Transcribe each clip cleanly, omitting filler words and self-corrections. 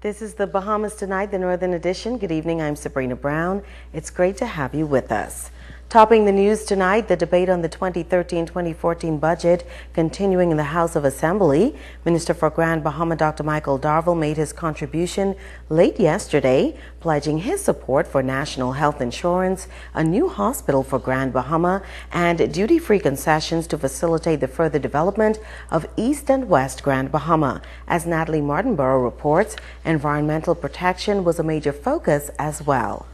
This is the Bahamas Tonight, the Northern Edition. Good evening, I'm Sabrina Brown. It's great to have you with us. Topping the news tonight, the debate on the 2013-2014 budget continuing in the House of Assembly. Minister for Grand Bahama Dr. Michael Darville made his contribution late yesterday, pledging his support for national health insurance, a new hospital for Grand Bahama, and duty-free concessions to facilitate the further development of East and West Grand Bahama. As Natalie Martinborough reports, environmental protection was a major focus as well.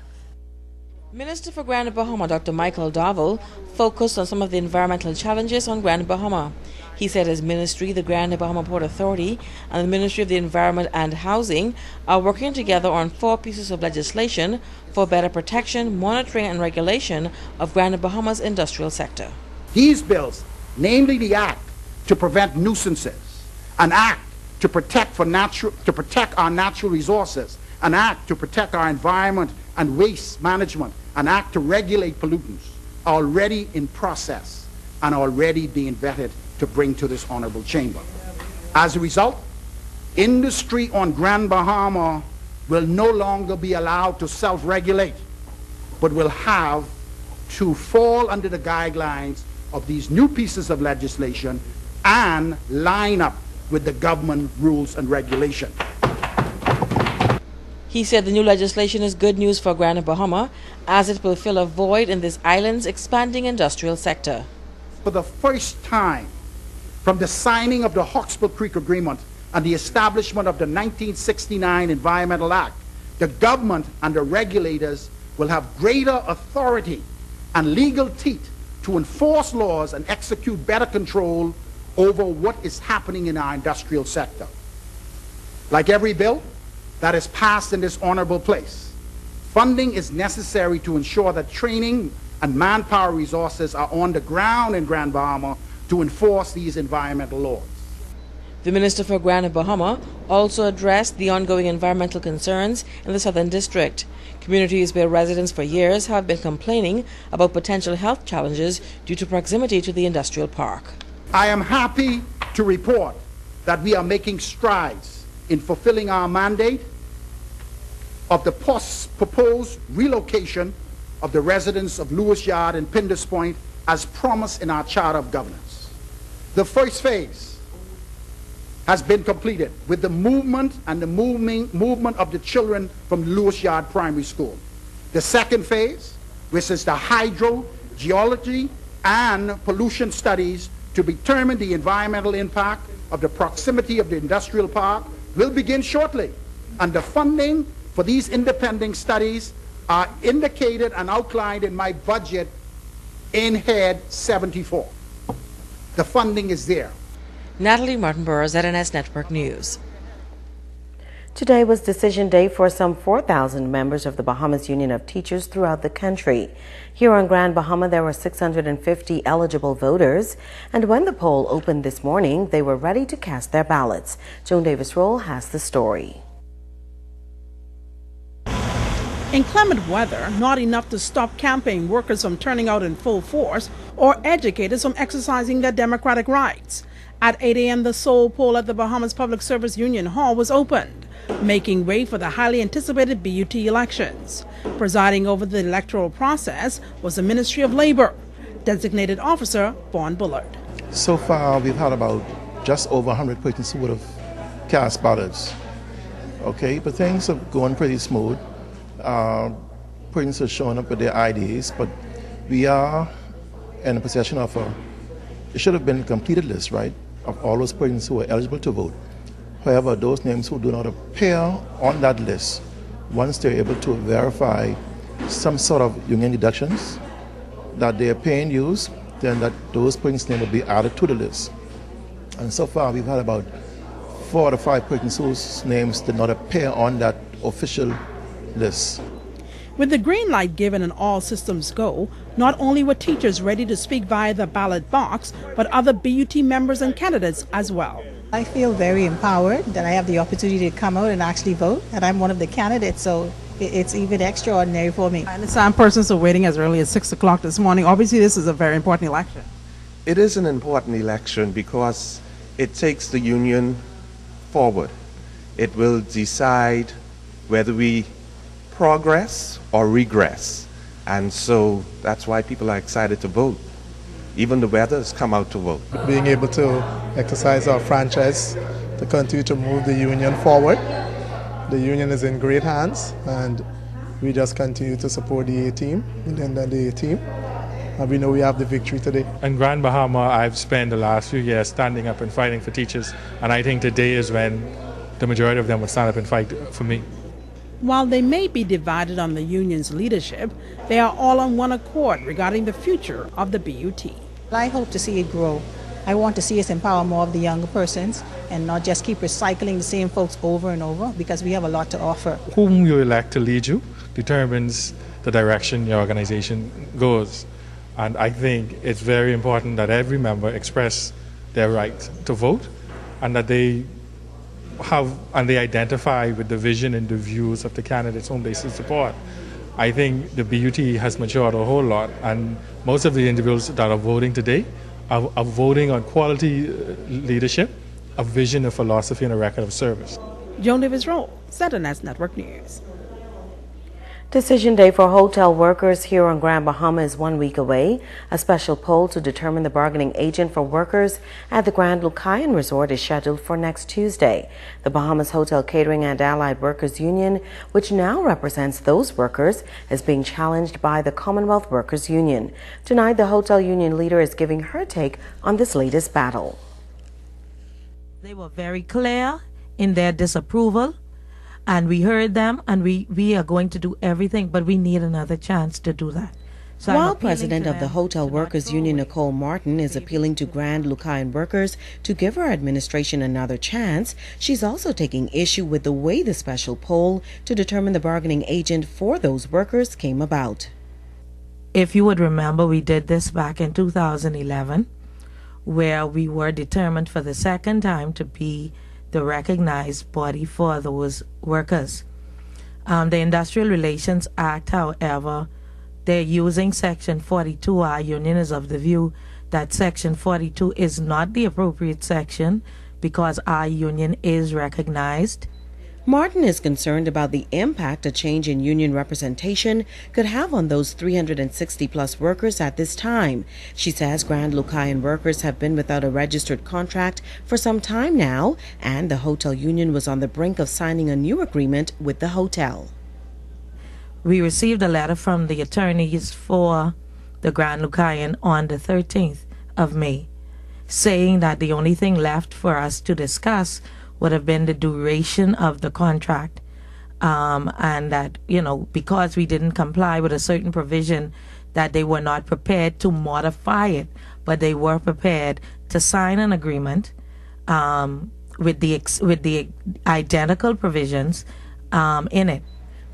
Minister for Grand Bahama Dr. Michael Darville focused on some of the environmental challenges on Grand Bahama. He said his ministry, the Grand Bahama Port Authority, and the Ministry of the Environment and Housing are working together on 4 pieces of legislation for better protection, monitoring and regulation of Grand Bahama's industrial sector. These bills, namely the Act to prevent nuisances, an Act to protect our natural resources, an Act to protect our environment and waste management, an Act to regulate pollutants, are already in process and already being vetted to bring to this honorable chamber. As a result, industry on Grand Bahama will no longer be allowed to self-regulate, but will have to fall under the guidelines of these new pieces of legislation and line up with the government rules and regulations. He said the new legislation is good news for Grand Bahama as it will fill a void in this island's expanding industrial sector. For the first time, from the signing of the Hawkesbury Creek Agreement and the establishment of the 1969 Environmental Act, the government and the regulators will have greater authority and legal teeth to enforce laws and execute better control over what is happening in our industrial sector. Like every bill that is passed in this honorable place, funding is necessary to ensure that training and manpower resources are on the ground in Grand Bahama to enforce these environmental laws. The Minister for Grand Bahama also addressed the ongoing environmental concerns in the Southern District. Communities where residents for years have been complaining about potential health challenges due to proximity to the industrial park. I am happy to report that we are making strides in fulfilling our mandate of the proposed relocation of the residents of Lewis Yard and Pindus Point as promised in our Charter of Governance. The first phase has been completed with the movement and the movement of the children from Lewis Yard Primary School. The second phase, which is the hydro, geology, and pollution studies to determine the environmental impact of the proximity of the industrial park, will begin shortly, and the funding for these independent studies are indicated and outlined in my budget in Head 74. The funding is there. Natalie Martinborough, ZNS Network News. Today was decision day for some 4,000 members of the Bahamas Union of Teachers throughout the country. Here on Grand Bahama, there were 650 eligible voters, and when the poll opened this morning, they were ready to cast their ballots. Joan Davis-Roll has the story. Inclement weather, not enough to stop campaign workers from turning out in full force or educators from exercising their democratic rights. At 8 a.m., the sole poll at the Bahamas Public Service Union Hall was opened, making way for the highly anticipated BUT elections. Presiding over the electoral process was the Ministry of Labor, designated officer Vaughn Bullard. So far, we've had about just over 100 persons who would have cast ballots. Okay, but things are going pretty smooth. Persons are showing up with their IDs, but we are in possession of it should have been a completed list, right, of all those persons who are eligible to vote. However, those names who do not appear on that list, once they're able to verify some sort of union deductions that they are paying dues, then those persons' names will be added to the list. And so far, we've had about 4 to 5 persons whose names did not appear on that official list. With the green light given and all systems go, not only were teachers ready to speak via the ballot box, but other BUT members and candidates as well. I feel very empowered that I have the opportunity to come out and actually vote, and I'm one of the candidates, so it's even extraordinary for me. I understand persons are waiting as early as 6 o'clock this morning. Obviously, this is a very important election. It is an important election because it takes the union forward. It will decide whether we progress or regress. And so that's why people are excited to vote. Even the weathers come out to vote. Being able to exercise our franchise to continue to move the union forward. The union is in great hands, and we just continue to support the A team and then the A team. And we know we have the victory today. In Grand Bahama, I've spent the last few years standing up and fighting for teachers, and I think today is when the majority of them will stand up and fight for me. While they may be divided on the union's leadership, they are all on one accord regarding the future of the BUT. I hope to see it grow. I want to see us empower more of the younger persons and not just keep recycling the same folks over and over, because we have a lot to offer. Whom you elect to lead you determines the direction your organization goes. And I think it's very important that every member express their right to vote, and that they identify with the vision and the views of the candidates whom they support. I think the BUT has matured a whole lot, and most of the individuals that are voting today are voting on quality leadership, a vision, a philosophy, and a record of service. Joan Davis-Roll, ZNS Network News. Decision day for hotel workers here on Grand Bahama is 1 week away. A special poll to determine the bargaining agent for workers at the Grand Lucayan Resort is scheduled for next Tuesday. The Bahamas Hotel Catering and Allied Workers Union, which now represents those workers, is being challenged by the Commonwealth Workers Union. Tonight, the hotel union leader is giving her take on this latest battle. They were very clear in their disapproval, and we heard them, and we are going to do everything, but we need another chance to do that. So while President of the Hotel Workers Union, Nicole Martin, is appealing to Grand Lucayan workers to give her administration another chance, she's also taking issue with the way the special poll to determine the bargaining agent for those workers came about. If you would remember, we did this back in 2011, where we were determined for the second time to be the recognized body for those workers. The Industrial Relations Act, however, they're using Section 42. Our union is of the view that Section 42 is not the appropriate section because our union is recognized. Martin is concerned about the impact a change in union representation could have on those 360-plus workers at this time. She says Grand Lucayan workers have been without a registered contract for some time now, and the hotel union was on the brink of signing a new agreement with the hotel. We received a letter from the attorneys for the Grand Lucayan on the 13th of May, saying that the only thing left for us to discuss would have been the duration of the contract, and that, because we didn't comply with a certain provision, that they were not prepared to modify it, but they were prepared to sign an agreement with the identical provisions in it.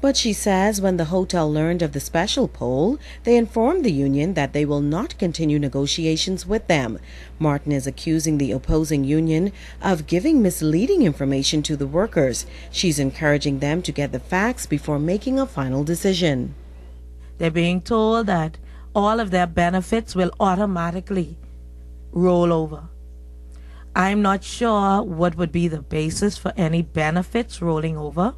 But she says when the hotel learned of the special poll, they informed the union that they will not continue negotiations with them. Martin is accusing the opposing union of giving misleading information to the workers. She's encouraging them to get the facts before making a final decision. They're being told that all of their benefits will automatically roll over. I'm not sure what would be the basis for any benefits rolling over.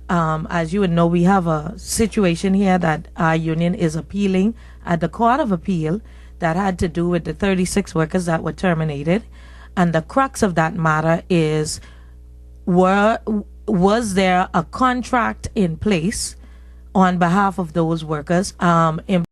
As you would know, we have a situation here that our union is appealing at the Court of Appeal that had to do with the 36 workers that were terminated. And the crux of that matter is, was there a contract in place on behalf of those workers? In